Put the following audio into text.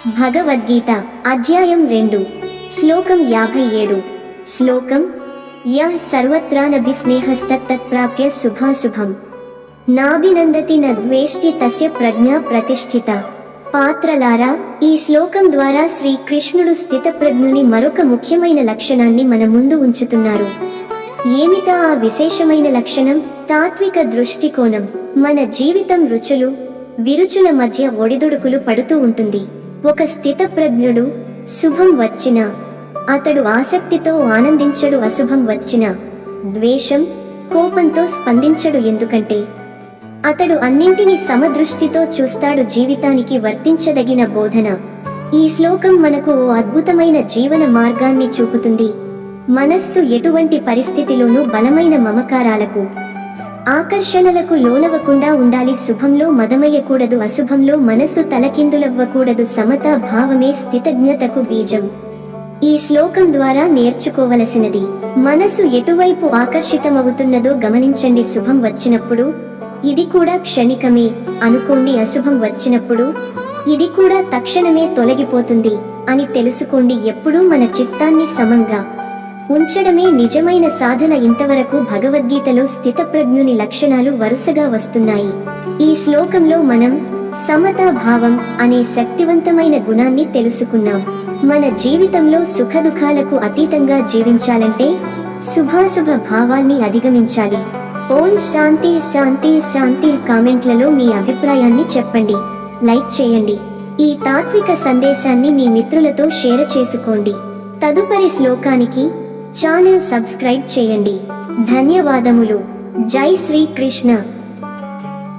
భగవద్గీత అధ్యాయం 2 శ్లోకం 57 శ్లోకం యః సర్వత్రానభిస్నేహస్తత్తత్ప్రాప్య శుభాశుభం నాభినందతి నద్వేష్టి తస్య ప్రజ్ఞా ప్రతిష్ఠిత. పాత్రలారా, ఈ శ్లోకం ద్వారా శ్రీకృష్ణుడు స్థితప్రజ్ఞుని మరొక ముఖ్యమైన లక్షణాన్ని మన ముందు ఉంచుతున్నారు. ఏమిటా ఆ విశేషమైన లక్షణం? తాత్విక దృష్టికోణం. మన జీవితం రుచులు విరుచుల మధ్య ఒడిదుడుకులు పడుతూ ఉంటుంది. ఒక స్థితప్రజ్ఞుడు శుభం వచ్చినా అతడు ఆసక్తితో ఆనందించడు, అశుభం వచ్చినా ద్వేషం కోపంతో స్పందించడు. ఎందుకంటే అతడు అన్నింటినీ సమదృష్టితో చూస్తాడు. జీవితానికి వర్తించదగిన బోధన. ఈ శ్లోకం మనకు ఓ అద్భుతమైన జీవన మార్గాన్ని చూపుతుంది. మనస్సు ఎటువంటి పరిస్థితిలోనూ బలమైన మమకారాలకు ఆకర్షణలకు లోనవకుండా ఉండాలి. శుభంలో మదమయ్యకూడదు, అశుభంలో మనస్సు తలకిందులవ్వకూడదు. సమతా భావమే స్థితజ్ఞతకు బీజం. ఈ శ్లోకం ద్వారా నేర్చుకోవలసినది, మనసు ఎటువైపు ఆకర్షితమవుతున్నదో గమనించండి. శుభం వచ్చినప్పుడు ఇది కూడా క్షణికమే అనుకోండి, అశుభం వచ్చినప్పుడు ఇది కూడా తక్షణమే తొలగిపోతుంది అని తెలుసుకోండి. ఎప్పుడూ మన చిత్తాన్ని సమంగా ఉంచడమే నిజమైన సాధన. ఇంతవరకు భగవద్గీతలో స్థితప్రజ్ఞుని లక్షణాలు వరుసగా వస్తున్నాయి. ఈ శ్లోకంలో మనం సమతా భావం అనే శక్తివంతమైన గుణాన్ని తెలుసుకున్నాం. మన జీవితంలో సుఖదుఖాలకు అతీతంగా జీవించాలంటే శుభాశుభ భావాన్ని అధిగమించాలి. ఓం శాంతి శాంతి శాంతి. కామెంట్లలో మీ అభిప్రాయాన్ని చెప్పండి, లైక్ చేయండి. ఈ తాత్విక సందేశాన్ని మీ మిత్రులతో షేర్ చేసుకోండి. తదుపరి శ్లోకానికి ఛానల్ సబ్స్క్రైబ్ చేయండి. ధన్యవాదములు. జై శ్రీకృష్ణ.